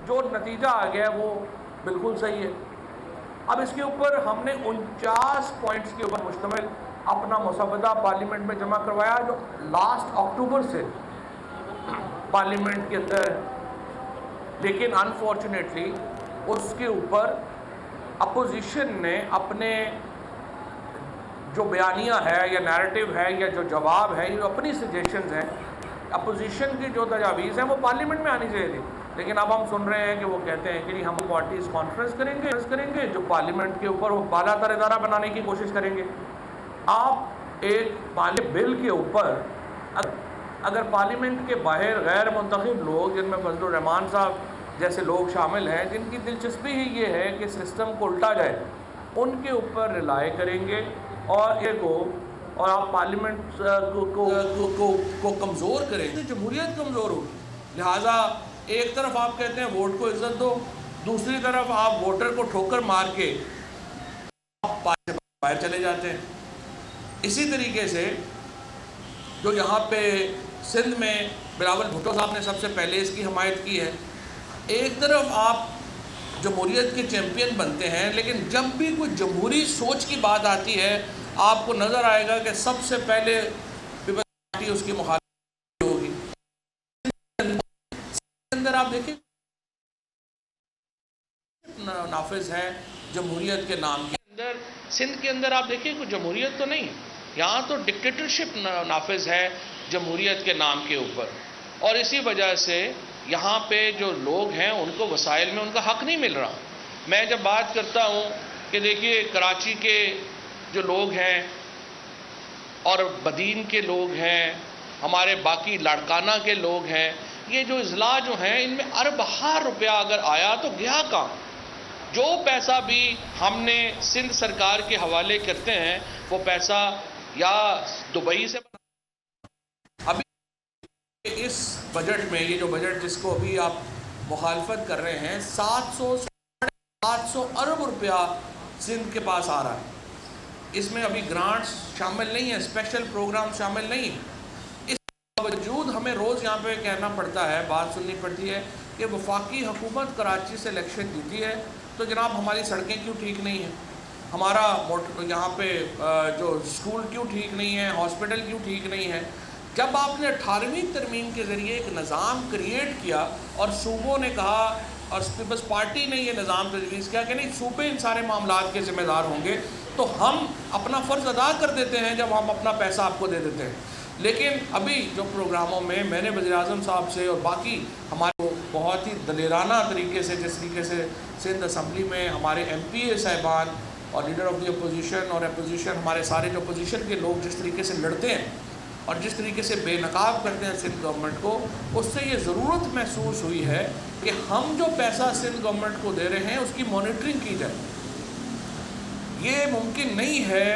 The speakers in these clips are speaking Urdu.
جو نتیجہ آ گیا وہ بالکل صحیح ہے۔ اب اس کے اوپر ہم نے 49 پوائنٹس کے اوپر مشتمل اپنا مسودہ پارلیمنٹ میں جمع کروایا، جو لاسٹ اکتوبر سے پارلیمنٹ کے اندر، لیکن انفارچونیٹلی اس کے اوپر اپوزیشن نے اپنے جو بیانیہ ہے یا نیریٹو ہے یا جو جواب ہے، جو اپنی سجیشنز ہیں، اپوزیشن کی جو تجاویز ہیں وہ پارلیمنٹ میں آنی چاہیے تھی، لیکن اب ہم سن رہے ہیں کہ وہ کہتے ہیں کہ ہم پارٹیز کانفرنس کریں گے جو پارلیمنٹ کے اوپر وہ بالا تر ادارہ بنانے کی کوشش کریں گے۔ آپ ایک بل کے اوپر اگر پارلیمنٹ کے باہر غیر منتخب لوگ، جن میں فضل الرحمان صاحب جیسے لوگ شامل ہیں، جن کی دلچسپی ہی یہ ہے کہ سسٹم کو الٹا جائے، ان کے اوپر رلائے کریں گے اور آپ پارلیمنٹ کو کمزور کریں گے، جمہوریت کمزور ہوگی۔ لہٰذا ایک طرف آپ کہتے ہیں ووٹ کو عزت دو، دوسری طرف آپ ووٹر کو ٹھوکر مار کے آپ باہر چلے جاتے ہیں۔ اسی طریقے سے جو یہاں پہ سندھ میں بلاول بھٹو صاحب نے سب سے پہلے اس کی حمایت کی ہے، ایک طرف آپ جمہوریت کے چیمپئن بنتے ہیں، لیکن جب بھی کوئی جمہوری سوچ کی بات آتی ہے آپ کو نظر آئے گا کہ سب سے پہلے پیپلز پارٹی اس کی مخالفت ہوگی۔ اندر آپ دیکھیں نافذ ہے جمہوریت کے نام کے اندر، سندھ کے اندر آپ دیکھیں کوئی جمہوریت تو نہیں، یہاں تو ڈکٹیٹرشپ نافذ ہے جمہوریت کے نام کے اوپر، اور اسی وجہ سے یہاں پہ جو لوگ ہیں ان کو وسائل میں ان کا حق نہیں مل رہا۔ میں جب بات کرتا ہوں کہ دیکھیے کراچی کے جو لوگ ہیں اور بدین کے لوگ ہیں، ہمارے باقی لاڑکانہ کے لوگ ہیں، یہ جو اضلاع جو ہیں ان میں اربہ روپیہ اگر آیا تو گیا کہاں؟ جو پیسہ بھی ہم نے سندھ سرکار کے حوالے کرتے ہیں وہ پیسہ یا دبئی سے ابھی اس بجٹ میں، یہ جو بجٹ جس کو ابھی آپ مخالفت کر رہے ہیں، 700 ارب روپیہ سندھ کے پاس آ رہا ہے۔ اس میں ابھی گرانٹس شامل نہیں ہیں، اسپیشل پروگرام شامل نہیں ہیں۔ اس باوجود ہمیں روز یہاں پہ کہنا پڑتا ہے، بات سننی پڑتی ہے کہ وفاقی حکومت کراچی سے الیکشن جیتی ہے تو جناب ہماری سڑکیں کیوں ٹھیک نہیں ہیں، ہمارا یہاں پہ جو اسکول کیوں ٹھیک نہیں ہے، ہاسپٹل کیوں ٹھیک نہیں ہے۔ جب آپ نے 18ویں ترمیم کے ذریعے ایک نظام کریٹ کیا اور صوبوں نے کہا اور پیپلز پارٹی نے یہ نظام تجویز کیا کہ نہیں صوبے ان سارے معاملات کے ذمہ دار ہوں گے، تو ہم اپنا فرض ادا کر دیتے ہیں جب ہم اپنا پیسہ آپ کو دے دیتے ہیں۔ لیکن ابھی جو پروگراموں میں نے وزیر اعظم صاحب سے اور باقی ہمارے بہت ہی دلیرانہ طریقے سے، جس طریقے سے سندھ اسمبلی میں ہمارے ایم پی اے صاحبان اور لیڈر آف دی اپوزیشن اور اپوزیشن ہمارے سارے جو اپوزیشن کے لوگ جس طریقے سے لڑتے ہیں اور جس طریقے سے بے نقاب کرتے ہیں سندھ گورنمنٹ کو، اس سے یہ ضرورت محسوس ہوئی ہے کہ ہم جو پیسہ سندھ گورنمنٹ کو دے رہے ہیں اس کی مانیٹرنگ کی جائے۔ یہ ممکن نہیں ہے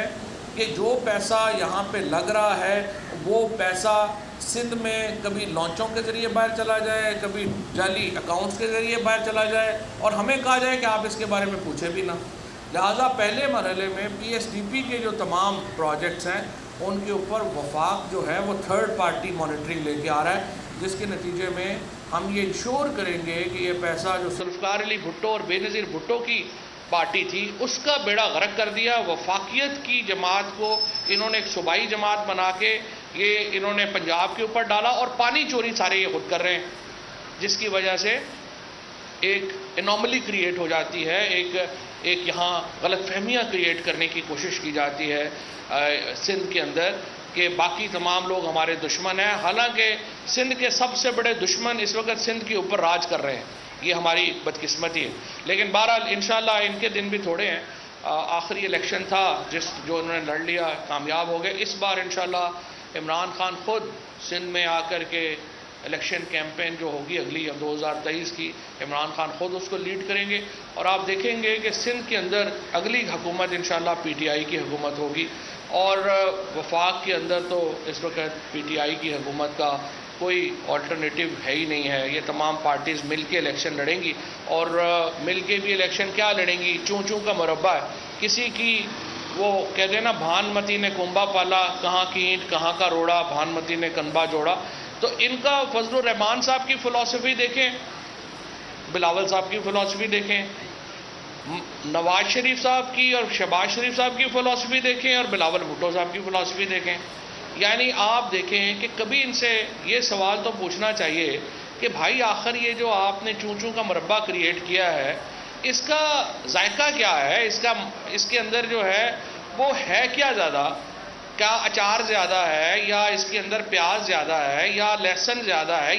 کہ جو پیسہ یہاں پہ لگ رہا ہے وہ پیسہ سندھ میں کبھی لانچوں کے ذریعے باہر چلا جائے، کبھی جعلی اکاؤنٹس کے ذریعے باہر چلا جائے اور ہمیں کہا جائے کہ آپ اس کے بارے میں پوچھے بھی نہ۔ لہٰذا پہلے مرحلے میں پی ایس ڈی پی کے جو تمام پروجیکٹس ہیں ان کے اوپر وفاق جو ہے وہ تھرڈ پارٹی مانیٹرنگ لے کے آ رہا ہے، جس کے نتیجے میں ہم یہ انشور کریں گے کہ یہ پیسہ جو ذوالفقار علی بھٹو اور بے نظیر بھٹو کی پارٹی تھی اس کا بیڑا غرق کر دیا۔ وفاقیت کی جماعت کو انہوں نے ایک صوبائی جماعت بنا کے یہ انہوں نے پنجاب کے اوپر ڈالا، اور پانی چوری سارے یہ خود کر رہے ہیں، جس کی وجہ سے ایک انوملی کریٹ ہو جاتی ہے، ایک یہاں غلط فہمیاں کریٹ کرنے کی کوشش کی جاتی ہے سندھ کے اندر کہ باقی تمام لوگ ہمارے دشمن ہیں، حالانکہ سندھ کے سب سے بڑے دشمن اس وقت سندھ کے اوپر راج کر رہے ہیں۔ یہ ہماری بدقسمتی ہے، لیکن بہرحال انشاءاللہ ان کے دن بھی تھوڑے ہیں۔ آخری الیکشن تھا جو انہوں نے لڑ لیا، کامیاب ہو گئے۔ اس بار انشاءاللہ عمران خان خود سندھ میں آ کر کے الیکشن کیمپین جو ہوگی اگلی 2023 کی، عمران خان خود اس کو لیڈ کریں گے، اور آپ دیکھیں گے کہ سندھ کے اندر اگلی حکومت انشاءاللہ پی ٹی آئی کی حکومت ہوگی، اور وفاق کے اندر تو اس وقت پی ٹی آئی کی حکومت کا کوئی آلٹرنیٹو ہے ہی نہیں ہے۔ یہ تمام پارٹیز مل کے الیکشن لڑیں گی، اور مل کے بھی الیکشن کیا لڑیں گی، چوں چوں کا مربع ہے۔ کسی کی وہ کہتے ہیں نا بھانمتی نے کنبا پالا، کہاں کی اینٹ کہاں کا روڑا، بھانمتی نے کنبا جوڑا۔ تو ان کا فضل الرحمان صاحب کی فلسفی دیکھیں، بلاول صاحب کی فلاسفی دیکھیں، نواز شریف صاحب کی اور شہباز شریف صاحب کی فلاسفی دیکھیں، اور بلاول بھٹو صاحب کی فلاسفی دیکھیں. یعنی آپ دیکھیں کہ کبھی ان سے یہ سوال تو پوچھنا چاہیے کہ بھائی آخر یہ جو آپ نے چون چون کا مربع کریٹ کیا ہے، اس کا ذائقہ کیا ہے، اس کے اندر جو ہے وہ ہے کیا زیادہ؟ کیا اچار زیادہ ہے، یا اس کے اندر پیاز زیادہ ہے، یا لہسن زیادہ ہے؟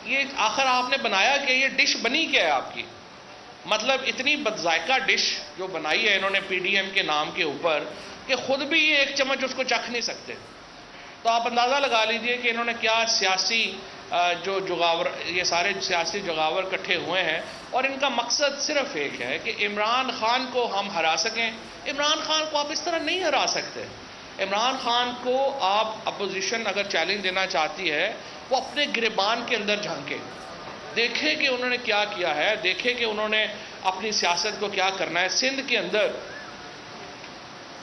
یہ آخر آپ نے بنایا کہ یہ ڈش بنی کیا ہے آپ کی؟ مطلب اتنی بد ذائقہ ڈش جو بنائی ہے انہوں نے پی ڈی ایم کے نام کے اوپر کہ خود بھی یہ ایک چمچ اس کو چکھ نہیں سکتے. تو آپ اندازہ لگا لیجئے کہ انہوں نے کیا سیاسی جو جغاور، یہ سارے سیاسی جغاور کٹھے ہوئے ہیں، اور ان کا مقصد صرف ایک ہے کہ عمران خان کو ہم ہرا سکیں. عمران خان کو آپ اس طرح نہیں ہرا سکتے. عمران خان کو آپ اپوزیشن اگر چیلنج دینا چاہتی ہے، وہ اپنے گریبان کے اندر جھانکے، دیکھے کہ انہوں نے کیا کیا ہے، دیکھے کہ انہوں نے اپنی سیاست کو کیا کرنا ہے. سندھ کے اندر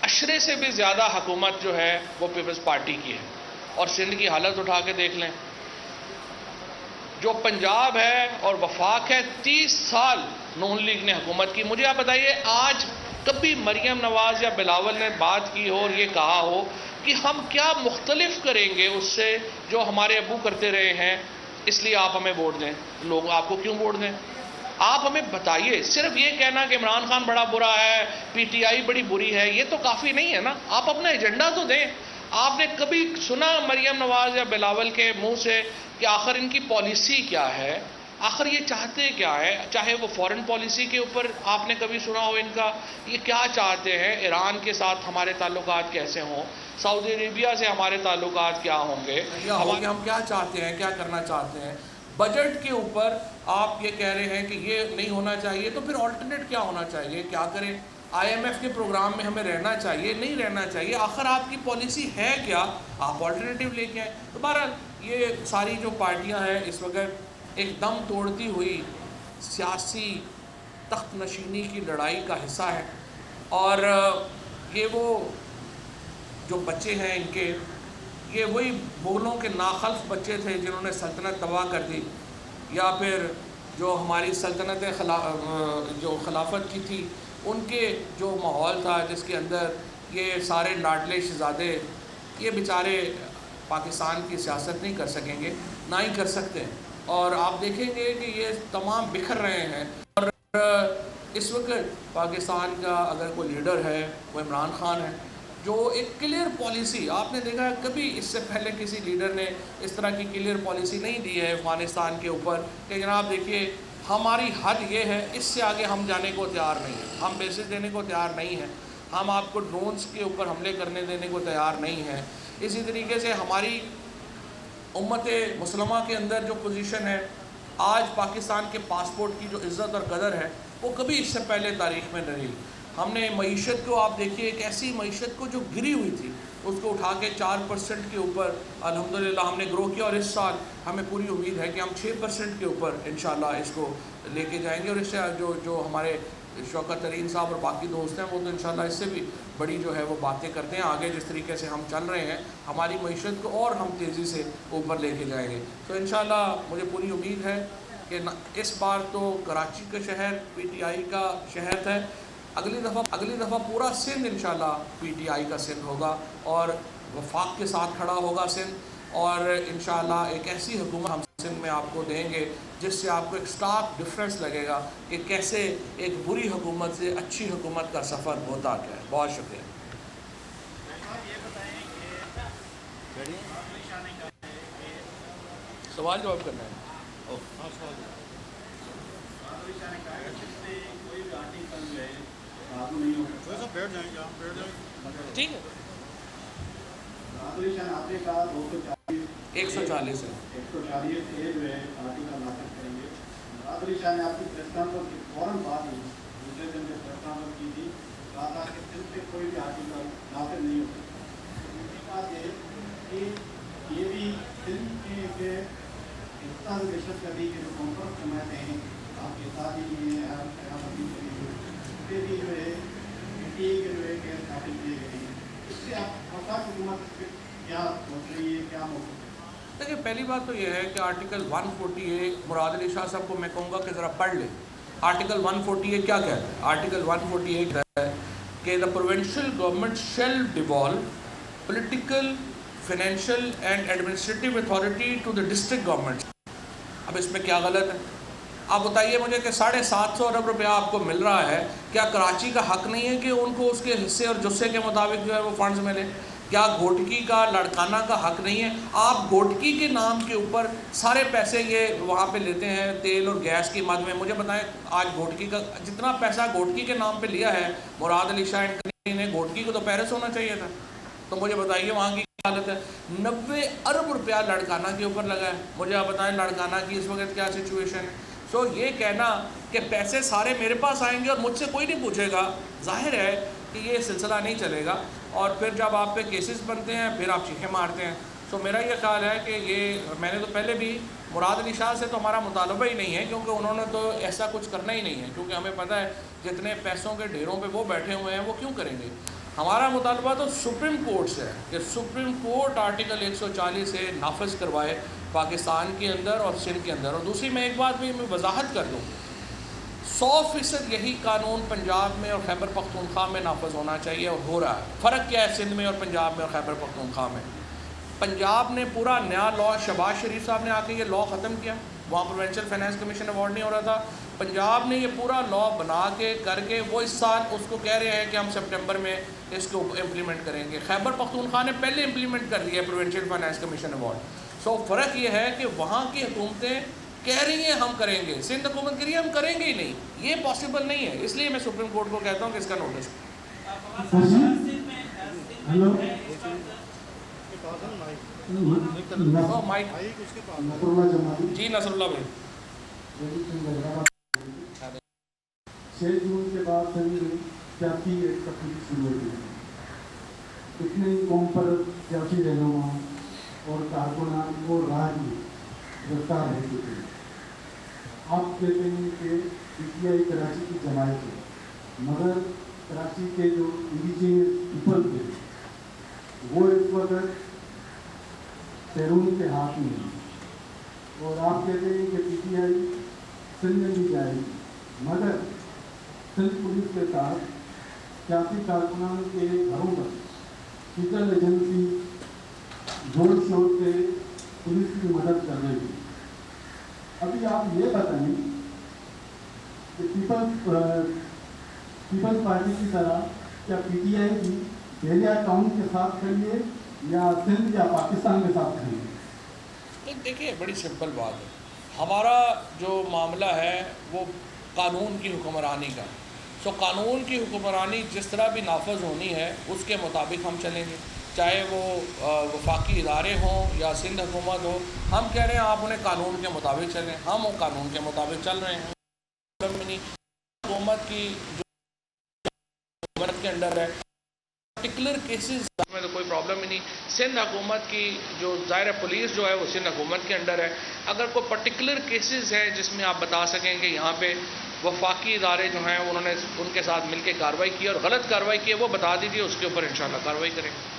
عشرے سے بھی زیادہ حکومت جو ہے وہ پیپلز پارٹی کی ہے، اور سندھ کی حالت اٹھا کے دیکھ لیں. جو پنجاب ہے اور وفاق ہے، 30 سال نون لیگ نے حکومت کی. مجھے آپ بتائیے آج کبھی مریم نواز یا بلاول نے بات کی ہو اور یہ کہا ہو کہ ہم کیا مختلف کریں گے اس سے جو ہمارے ابو کرتے رہے ہیں، اس لیے آپ ہمیں ووٹ دیں؟ لوگ آپ کو کیوں ووٹ دیں؟ آپ ہمیں بتائیے. صرف یہ کہنا کہ عمران خان بڑا برا ہے، پی ٹی آئی بڑی بری ہے، یہ تو کافی نہیں ہے نا. آپ اپنا ایجنڈا تو دیں. آپ نے کبھی سنا مریم نواز یا بلاول کے منہ سے کہ آخر ان کی پالیسی کیا ہے، آخر یہ چاہتے کیا ہے؟ چاہے وہ فورن پالیسی کے اوپر آپ نے کبھی سنا ہو ان کا، یہ کیا چاہتے ہیں؟ ایران کے ساتھ ہمارے تعلقات کیسے ہوں، سعودی عربیہ سے ہمارے تعلقات کیا ہوں گے، ہم کیا چاہتے ہیں، کیا کرنا چاہتے ہیں. بجٹ کے اوپر آپ یہ کہہ رہے ہیں کہ یہ نہیں ہونا چاہیے، تو پھر آلٹرنیٹ کیا ہونا چاہیے؟ کیا کریں؟ آئی ایم ایف کے پروگرام میں ہمیں رہنا چاہیے، نہیں رہنا چاہیے؟ آخر آپ کی پالیسی ہے کیا؟ آپ آلٹرنیٹیو لے کے آئیں. تو بہرحال یہ ساری جو پارٹیاں ہیں اس وقت ایک دم توڑتی ہوئی سیاسی تخت نشینی کی لڑائی کا حصہ ہے. اور یہ وہ جو بچے ہیں ان کے، یہ وہی مغلوں کے ناخلف بچے تھے جنہوں نے سلطنت تباہ کر دی، یا پھر جو ہماری سلطنت جو خلافت کی تھی ان کے جو ماحول تھا جس کے اندر یہ سارے لاڈلے شہزادے، یہ بیچارے پاکستان کی سیاست نہیں کر سکیں گے، نہ ہی کر سکتے. اور آپ دیکھیں گے کہ یہ تمام بکھر رہے ہیں. اور اس وقت پاکستان کا اگر کوئی لیڈر ہے وہ عمران خان ہے، جو ایک کلیئر پالیسی، آپ نے دیکھا کبھی اس سے پہلے کسی لیڈر نے اس طرح کی کلیئر پالیسی نہیں دی ہے افغانستان کے اوپر کہ جناب دیکھیے ہماری حد یہ ہے، اس سے آگے ہم جانے کو تیار نہیں ہیں، ہم بیسز دینے کو تیار نہیں ہیں، ہم آپ کو ڈرونز کے اوپر حملے کرنے دینے کو تیار نہیں ہیں. اسی طریقے سے ہماری امت مسلمہ کے اندر جو پوزیشن ہے آج پاکستان کے پاسپورٹ کی جو عزت اور قدر ہے وہ کبھی اس سے پہلے تاریخ میں نہیں. ہم نے معیشت کو، آپ دیکھیے ایک ایسی معیشت کو جو گری ہوئی تھی اس کو اٹھا کے 4% کے اوپر الحمدللہ ہم نے گرو کیا، اور اس سال ہمیں پوری امید ہے کہ ہم 6% کے اوپر انشاءاللہ اس کو لے کے جائیں گے. اور اس سے جو ہمارے شوکت ترین صاحب اور باقی دوست ہیں وہ تو انشاءاللہ اس سے بھی بڑی جو ہے وہ باتیں کرتے ہیں. آگے جس طریقے سے ہم چل رہے ہیں ہماری معیشت کو اور ہم تیزی سے اوپر لے کے جائیں گے. تو انشاءاللہ مجھے پوری امید ہے کہ اس بار تو کراچی کا شہر پی ٹی آئی کا شہر ہے، اگلی دفعہ پورا سندھ انشاءاللہ پی ٹی آئی کا سندھ ہوگا، اور وفاق کے ساتھ کھڑا ہوگا سندھ. اور انشاءاللہ ایک ایسی حکومت ہم سندھ میں آپ کو دیں گے جس سے آپ کو ایک سٹارک ڈفرینس لگے گا کہ کیسے ایک بری حکومت سے اچھی حکومت کا سفر ہوتا کیا ہے. بہت شکریہ. سوال جواب کرنا ہے. ٹھیک ہے. 140 ہے. علی شاہ نے آپ کی پریس کانفرنس کی فوراً بعد ہی دوسرے دن میں پریس کانفرنس کی تھی، کہا تھا کہ دل سے کوئی بھی آرٹیکل نافذ نہیں ہو سکتا. دوسری بات یہ کہ یہ بھی دل کے حصہ رشوت گری کے جو کانفرنس نمائندے ہیں آپ کے ساتھ ہی ہیں، اس پہ بھی جو ہے پی ٹی آئی کے جو ہے کیس داخل کیے گئے ہیں. اس سے آپ وفاق حکومت کیا سوچ رہی ہے، کیا موقف؟ دیکھیے پہلی بات تو یہ ہے کہ آرٹیکل 148 مراد علی شاہ صاحب کو میں کہوں گا کہ ذرا پڑھ لیں. آرٹیکل 148 کیا کہتا ہے؟ آرٹیکل 148 کہتا ہے کہ the provincial government shall devolve political financial and administrative authority to the district government. اب اس میں کیا غلط ہے؟ آپ بتائیے مجھے کہ 750 ارب روپیہ آپ کو مل رہا ہے, کیا کراچی کا حق نہیں ہے کہ ان کو اس کے حصے اور جسے کے مطابق جو ہے وہ فنڈز ملے؟ کیا گھوٹکی کا لاڑکانہ کا حق نہیں ہے؟ آپ گھوٹکی کے نام کے اوپر سارے پیسے یہ وہاں پہ لیتے ہیں تیل اور گیس کی مد میں. مجھے بتائیں آج گھوٹکی کا جتنا پیسہ گھوٹکی کے نام پہ لیا ہے مراد علی شاہ اینڈ کمپنی نے, گھوٹکی کو تو پیرس ہونا چاہیے تھا. تو مجھے بتائیے وہاں کی کیا حالت ہے. 90 ارب روپیہ لاڑکانہ کے اوپر لگا ہے. مجھے آپ بتائیں لاڑکانہ کی اس وقت کیا سچویشن ہے. سو یہ کہنا کہ پیسے سارے میرے پاس آئیں گے اور مجھ سے کوئی نہیں پوچھے گا, ظاہر ہے کہ یہ سلسلہ نہیں چلے گا. اور پھر جب آپ پہ کیسز بنتے ہیں پھر آپ چیخیں مارتے ہیں. سو میرا یہ خیال ہے کہ یہ میں نے تو پہلے بھی مراد علی شاہ سے تو ہمارا مطالبہ ہی نہیں ہے, کیونکہ انہوں نے تو ایسا کچھ کرنا ہی نہیں ہے, کیونکہ ہمیں پتہ ہے جتنے پیسوں کے ڈھیروں پہ وہ بیٹھے ہوئے ہیں وہ کیوں کریں گے. ہمارا مطالبہ تو سپریم کورٹ سے ہے کہ سپریم کورٹ آرٹیکل 140 سے نافذ کروائے پاکستان کے اندر اور سندھ کے اندر. اور دوسری میں ایک بات بھی میں وضاحت کر دوں, 100% یہی قانون پنجاب میں اور خیبر پختونخوا میں نافذ ہونا چاہیے اور ہو رہا ہے. فرق کیا ہے سندھ میں اور پنجاب میں اور خیبر پختونخوا میں؟ پنجاب نے پورا نیا لاء, شہباز شریف صاحب نے آ کے یہ لاء ختم کیا, وہاں پروونشل فائنانس کمیشن ایوارڈ نہیں ہو رہا تھا. پنجاب نے یہ پورا لاء بنا کے کر کے وہ اس سال اس کو کہہ رہے ہیں کہ ہم سپٹمبر میں اس کو امپلیمنٹ کریں گے. خیبر پختونخوا نے پہلے امپلیمنٹ کر دیا ہے پروونشل فائنانس کمیشن ایوارڈ. سو فرق یہ ہے کہ وہاں کی حکومتیں کہہ رہی ہیں ہم کریں گے, سندھ حکومت کہہ رہی ہے ہم کریں گے ہی نہیں. یہ پاسبل نہیں ہے, اس لیے میں سپریم کورٹ کو کہتا ہوں کہ اس کا نوٹس. جی نصر اللہ بھائی. 6 جون کے بعد سیاسی ایک تفریح شروع ہوئی. اتنے قوم پر سیاسی رہنما اور کارکنان اور راہگیر گرفتار رہ چکے ہیں. آپ کہتے ہیں کہ پی ٹی آئی کراچی کی جماعت ہے, مگر کراچی کے جو انڈیجینس پیپل تھے وہ اس وقت بیرون کے ہاتھ میں ہیں. اور آپ کہتے ہیں کہ پی ٹی آئی سندھ میں بھی جائے گی, مگر سندھ پولیس کے ساتھ سیاسی کارکنان کے گھروں پر فیڈرل ایجنسی زور شور سے پولیس کی مدد کر رہی ہے. ابھی آپ یہ بتائیں کہ پیپلز پارٹی کی طرح کیا پی ٹی آئی کی دہلی ٹاؤن کے ساتھ کھڑی ہے یا سندھ یا پاکستان کے ساتھ کھڑی ہے؟ دیکھیے بڑی سمپل بات ہے, ہمارا جو معاملہ ہے وہ قانون کی حکمرانی کا. سو قانون کی حکمرانی جس طرح بھی نافذ ہونی ہے اس کے مطابق ہم چلیں گے, چاہے وہ وفاقی ادارے ہوں یا سندھ حکومت ہو. ہم کہہ رہے ہیں آپ انہیں قانون کے مطابق چلیں, ہم قانون کے مطابق چل رہے ہیں. حکومت کی جو حکومت کے انڈر ہے پرٹیکولر کیسز میں تو کوئی پرابلم ہی نہیں. سندھ حکومت کی جو ظاہر پولیس جو ہے وہ سندھ حکومت کے انڈر ہے. اگر کوئی پرٹیکولر کیسز ہیں جس میں آپ بتا سکیں کہ یہاں پہ وفاقی ادارے جو ہیں انہوں نے ان کے ساتھ مل کے کارروائی کی اور غلط کارروائی کی ہے, وہ بتا دیجیے, اس کے اوپر انشاءاللہ کارروائی کریں گے.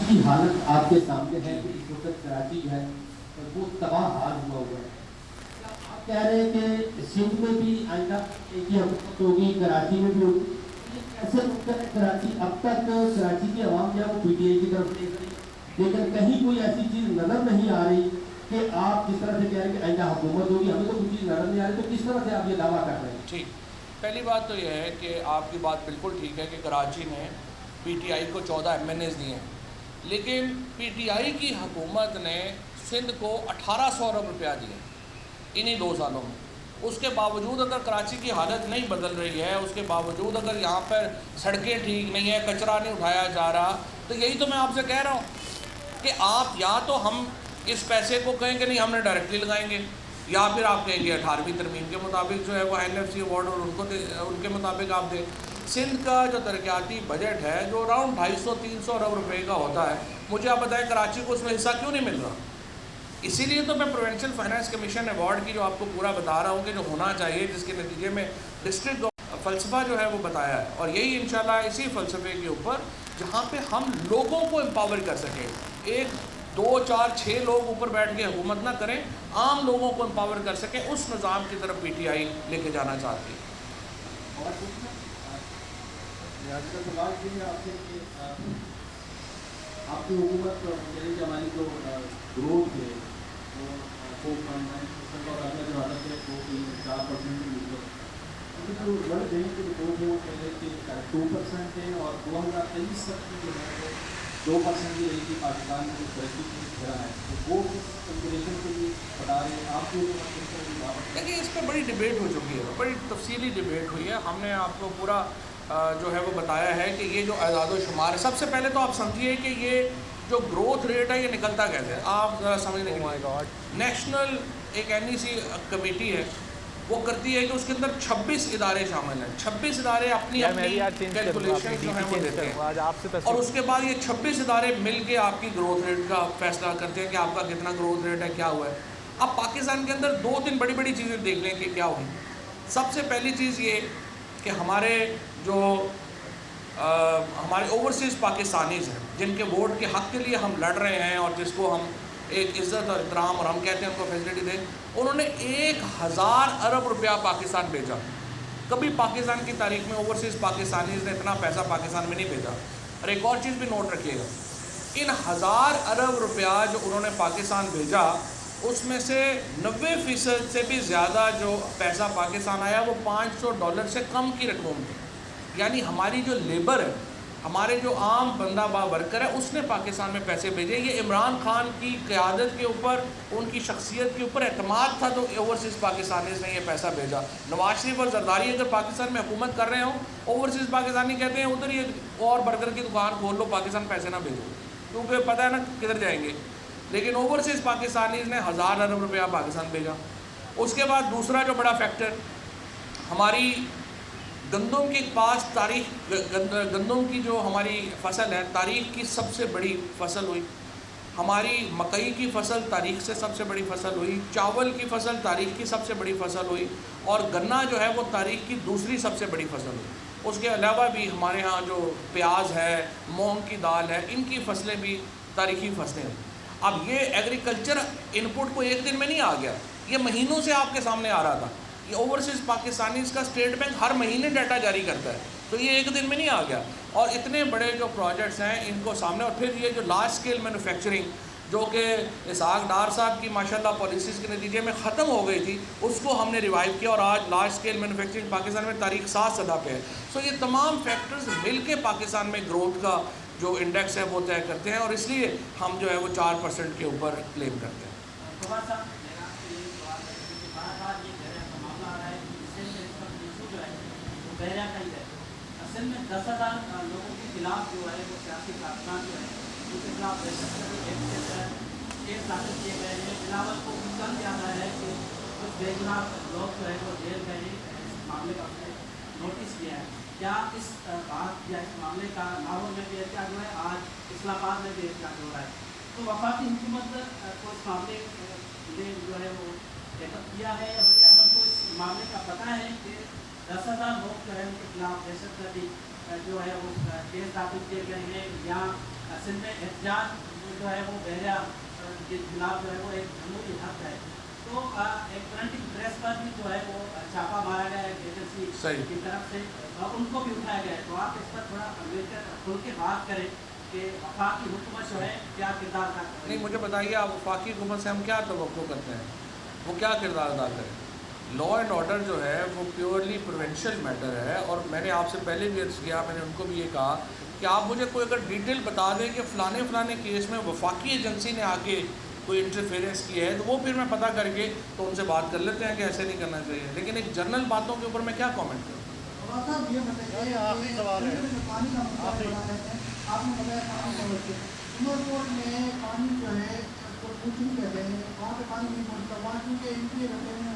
کی حالت آپ کے سامنے ہے کہ اس وقت کراچی جو ہے وہ تباہ حال ہوا ہے. آپ کہہ رہے ہیں کہ سندھ میں بھی آئندہ ایک ہی حکومت ہوگی, کراچی میں بھی ہوگی. ایسے ممکن ہے کراچی اب تک کراچی کی عوام جو ہے وہ پی ٹی آئی کی طرف دیکھ رہی ہے, لیکن کہیں کوئی ایسی چیز نظر نہیں آ رہی کہ آپ جس طرح سے کہہ رہے ہیں کہ آئندہ حکومت ہوگی, ہمیں تو کوئی چیز نظر نہیں آ رہی. تو کس طرح سے آپ یہ دعویٰ کر رہے ہیں؟ ٹھیک, پہلی بات تو یہ ہے کہ آپ کی بات بالکل ٹھیک ہے کہ کراچی نے پی ٹی آئی کو 14 ایم این ایز دیے ہیں, لیکن پی ٹی آئی کی حکومت نے سندھ کو 1800 ارب روپیہ دیے انہی 2 سالوں میں. اس کے باوجود اگر کراچی کی حالت نہیں بدل رہی ہے, اس کے باوجود اگر یہاں پر سڑکیں ٹھیک نہیں ہیں, کچرا نہیں اٹھایا جا رہا, تو یہی تو میں آپ سے کہہ رہا ہوں کہ آپ یا تو ہم اس پیسے کو کہیں کہ نہیں ہم نے ڈائریکٹلی لگائیں گے, یا پھر آپ کہیں گے 18ویں ترمیم کے مطابق جو ہے وہ این ایف سی ایوارڈ اور ان کے مطابق آپ دیں. سندھ کا جو ترقیاتی بجٹ ہے جو اراؤنڈ 250-300 ارب روپے کا ہوتا ہے, مجھے آپ بتائیں کراچی کو اس میں حصہ کیوں نہیں مل رہا؟ اسی لیے تو میں پروونشل فائنانس کمیشن ایوارڈ کی جو آپ کو پورا بتا رہا ہوں کہ جو ہونا چاہیے, جس کے نتیجے میں ڈسٹرکٹ فلسفہ جو ہے وہ بتایا ہے، اور یہی انشاءاللہ اسی فلسفے کے اوپر جہاں پہ ہم لوگوں کو امپاور کر سکیں، ایک 2 4 6 لوگ اوپر بیٹھ کے حکومت نہ کریں، عام لوگوں کو امپاور کر سکیں، اس نظام کی طرف پی ٹی آئی لے کے جانا چاہتی ہے۔ اور آج کل سوال یہ ہے آپ سے کہ آپ کی حکومت یعنی کہ ہماری جو گروتھ ہے وہ 4.9% اور اگلا جو حالت ہے وہ 4% کی اوپر، جو ورلڈ بینک کی رپورٹ ہے وہ کہہ رہے کہ 2% ہے، اور 2023 تک کی جو ہے وہ 2% کی رہی تھی پاکستان میں جو ترقی کی طرح ہے، تو وہ کس کنسیڈریشن کے لیے بتا رہے ہیں آپ کو؟ دیکھیے اس پہ بڑی ڈبیٹ ہو چکی ہے، بڑی تفصیلی ڈبیٹ ہوئی ہے، ہم نے آپ کو پورا جو ہے وہ بتایا ہے کہ یہ جو اعداد و شمار ہے، سب سے پہلے تو آپ سمجھیے کہ یہ جو گروتھ ریٹ ہے یہ نکلتا کیسے ہے، آپ ذرا سمجھنے کے لیے نیشنل ایک این ای سی کمیٹی ہے، وہ کرتی ہے کہ اس کے اندر 26 ادارے شامل ہیں، 26 ادارے اپنی کیلکولیشن جو ہیں وہ دیتے ہیں، اور اس کے بعد یہ 26 ادارے مل کے آپ کی گروتھ ریٹ کا فیصلہ کرتے ہیں کہ آپ کا کتنا گروتھ ریٹ ہے، کیا ہوا ہے۔ اب پاکستان کے اندر 2-3 بڑی بڑی چیزیں دیکھ لیں کہ کیا ہوئی۔ سب سے پہلی چیز یہ کہ ہمارے جو ہمارے اوورسیز پاکستانیز ہیں جن کے ووٹ کے حق کے لیے ہم لڑ رہے ہیں، اور جس کو ہم ایک عزت اور احترام اور ہم کہتے ہیں ان کو فیسلٹی دیں، انہوں نے 1000 ارب روپیہ پاکستان بھیجا۔ کبھی پاکستان کی تاریخ میں اوورسیز پاکستانیز نے اتنا پیسہ پاکستان میں نہیں بھیجا۔ اور ایک اور چیز بھی نوٹ رکھیے گا، ان 1000 ارب روپیہ جو انہوں نے پاکستان بھیجا، اس میں سے 90% سے بھی زیادہ جو پیسہ پاکستان آیا وہ $500 سے کم کی رقموں میں، یعنی ہماری جو لیبر ہے، ہمارے جو عام بندہ با ورکر ہے، اس نے پاکستان میں پیسے بھیجے۔ یہ عمران خان کی قیادت کے اوپر، ان کی شخصیت کے اوپر اعتماد تھا تو اوورسیز پاکستانیز نے یہ پیسہ بھیجا۔ نواز شریف اور زرداری اگر پاکستان میں حکومت کر رہے ہوں، اوورسیز پاکستانی کہتے ہیں ادھر یہ اور برگر کی دکان کھول لو، پاکستان پیسے نہ بھیجو، کیونکہ پتہ ہے نا کدھر جائیں گے۔ لیکن اوورسیز پاکستانیز نے 1000 ارب روپیہ پاکستان بھیجا۔ اس کے بعد دوسرا جو بڑا فیکٹر، ہماری گندم کے پاس تاریخ، گندم کی جو ہماری فصل ہے تاریخ کی سب سے بڑی فصل ہوئی، ہماری مکئی کی فصل تاریخ سے سب سے بڑی فصل ہوئی، چاول کی فصل تاریخ کی سب سے بڑی فصل ہوئی، اور گنا جو ہے وہ تاریخ کی دوسری سب سے بڑی فصل ہوئی۔ اس کے علاوہ بھی ہمارے ہاں جو پیاز ہے، مونگ کی دال ہے، ان کی فصلیں بھی تاریخی فصلیں ہیں۔ اب یہ ایگریکلچر ان پٹ کو ایک دن میں نہیں آ گیا، یہ مہینوں سے آپ کے سامنے آ رہا تھا۔ یہ اوورسیز پاکستانیز کا اسٹیٹ بینک ہر مہینے ڈیٹا جاری کرتا ہے، تو یہ ایک دن میں نہیں آ گیا۔ اور اتنے بڑے جو پروجیکٹس ہیں ان کو سامنے، اور پھر یہ جو لارج اسکیل مینوفیکچرنگ جو کہ اسحاق ڈار صاحب کی ماشاءاللہ پالیسیز کے نتیجے میں ختم ہو گئی تھی، اس کو ہم نے ریوائیو کیا، اور آج لارج اسکیل مینوفیکچرنگ پاکستان میں تاریخ 7 سطح پہ ہے۔ سو یہ تمام فیکٹرز مل کے پاکستان میں گروتھ کا جو انڈیکس ہے وہ طے کرتے ہیں، اور اس لیے ہم جو ہے وہ 4% کے اوپر کلیم کرتے ہیں۔ بحریہ کا ہی ہے، اصل میں 10,000 لوگوں کے خلاف جو ہے وہ سیاسی کارکنان جو ہے ان کے خلاف دہشت گردی ایکٹ کے تحت کیس داخل کیے گئے ہیں۔ بلاول کو کل جانا ہے کہ کچھ بے گناہ لوگ جو ہے وہ جیل گئے ہیں، اس معاملے کا اس نے نوٹس کیا ہے۔ کیا اس بات یا اس معاملے کا لاہور میں بھی احتجاج ہوا ہے، آج اسلام آباد میں بھی احتجاج ہو رہا ہے، تو وفاقی حکومت کو اس معاملے نے جو ہے وہ ٹیک اپ کیا ہے، یا وزیر اعظم کو اس معاملے کا پتہ ہے کہ 10,000 لوگ جو ہے ان کے خلاف دہشت گردی جو ہے وہ کیس داخل کیے گئے ہیں، یا اصل میں احتجاج جو ہے وہ بحریہ کے خلاف جو ہے وہ ایک جمہوری حق ہے، تو ایک پرنٹنگ پریس پر بھی جو ہے وہ چھاپا مارا گیا ہے ایجنسی کی طرف سے، اور ان کو بھی اٹھایا گیا ہے، تو آپ اس پر تھوڑا کھل کے بات کریں کہ وفاقی حکومت جو ہے کیا کردار ادا کر رہی ہے۔ نہیں، مجھے بتائیے آپ وفاقی حکومت سے ہم کیا توقع کرتے ہیں، وہ کیا کردار ادا کریں؟ لا اینڈ آرڈر جو ہے وہ پیورلی پروونشل میٹر ہے، اور میں نے آپ سے پہلے بھی عرض کیا، میں نے ان کو بھی یہ کہا کہ آپ مجھے کوئی اگر ڈیٹیل بتا دیں کہ فلانے کیس میں وفاقی ایجنسی نے آ کے کوئی انٹرفیئرنس کی ہے، تو وہ پھر میں پتہ کر کے تو ان سے بات کر لیتے ہیں کہ ایسے نہیں کرنا چاہیے، لیکن ایک جنرل باتوں کے اوپر میں کیا کامنٹ کروں؟ آخری سوال ہے، پانی کا مسئلہ بڑا ہے، آپ نے بتایا پانی کا مسئلہ، عمرکوٹ میں پانی جو ہے کچھ نہیں کہتے ہیں، وہاں پہ پانی نہیں پہنچتا، وہاں کیونکہ ان کے رہتے ہیں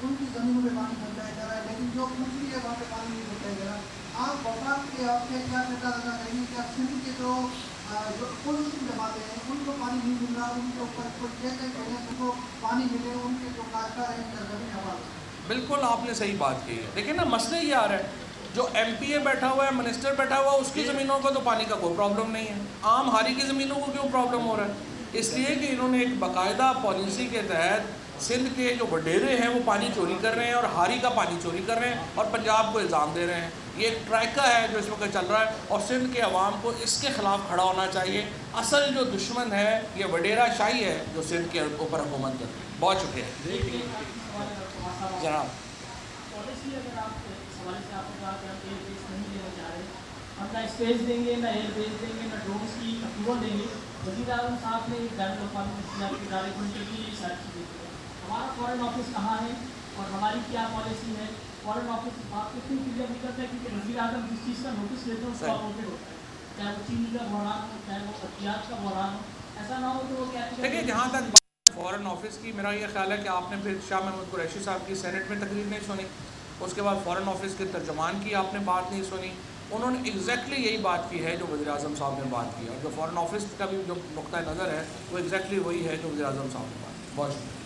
ان کی زمینوں پہ پانی پہنچایا جا رہا ہے، لیکن جو پوچھنی ہے وہاں پہ پانی نہیں پہنچایا جا رہا۔ آپ وفاق کے آپ سے کیا کردار ادا کریں گے؟ کیا سندھ کے جو پولیسنگ جماعتیں ہیں ان کو پانی نہیں مل رہا، ان کے اوپر کوئی کہتے ہیں ان کو پانی ملے، ان کے جو کاشتکار ہیں ان کا زمین حوالہ؟ بالکل آپ نے صحیح بات کی ہے. دیکھیں نا مسئلہ یہ آ رہا ہے, جو ایم پی اے بیٹھا ہوا ہے, منسٹر بیٹھا ہوا ہے, اس کی زمینوں کا تو پانی کا کوئی پرابلم نہیں ہے. عام ہاری کی زمینوں کو کیوں پرابلم ہو رہا ہے؟ اس لیے کہ انہوں نے ایک باقاعدہ پالیسی کے تحت سندھ کے جو وڈیرے ہیں وہ پانی چوری کر رہے ہیں اور ہاری کا پانی چوری کر رہے ہیں اور پنجاب کو الزام دے رہے ہیں. یہ ایک ٹرائکا ہے جو اس وقت چل رہا ہے, اور سندھ کے عوام کو اس کے خلاف کھڑا ہونا چاہیے. اصل جو دشمن ہے یہ وڈیرا شاہی ہے جو سندھ کے اوپر حکومت کرتی ہے. بہت شکریہ جناب. پالیسی اگر آپ اس حوالے سے آپ نے کہا کہ ہم ایئر بیس نہیں دینا چاہ رہے, ہم نہ اسپیس دیں گے, نہ ایئر بیس دیں گے, نہ ڈرونس کی اپروول دیں گے. وزیر اعظم صاحب نے بین الاقوامی منصوبات کے ادارے کو انٹرویو یہ ساری چیزیں کی. ہمارا فارن آفس کہاں ہے اور ہماری کیا پالیسی ہے؟ فارن آفس آپ کو کیوں کلیئر نہیں کرتا ہے؟ کیونکہ وزیر اعظم جس چیز کا نوٹس لیتے ہیں اس کو اپورٹڈ ہوتا ہے, چاہے وہ چینی کا بحران ہو, چاہے وہ ادویات کا بحران ہو. ایسا نہ ہو کہ وہ کہتے ہیں. دیکھیے جہاں تک فارن آفس کی, میرا یہ خیال ہے کہ آپ نے پھر شاہ محمود قریشی صاحب کی سینٹ میں تقریر نہیں سنی, اس کے بعد فارن آفس کے ترجمان کی آپ نے بات نہیں سنی. انہوں نے ایگزیکٹلی یہی بات کی ہے جو وزیر اعظم صاحب نے بات کی, اور جو فارن آفس کا بھی جو نقطہ نظر ہے وہ ایگزیکٹلی وہی ہے جو وزیر اعظم صاحب نے بات کی. بہت شکریہ.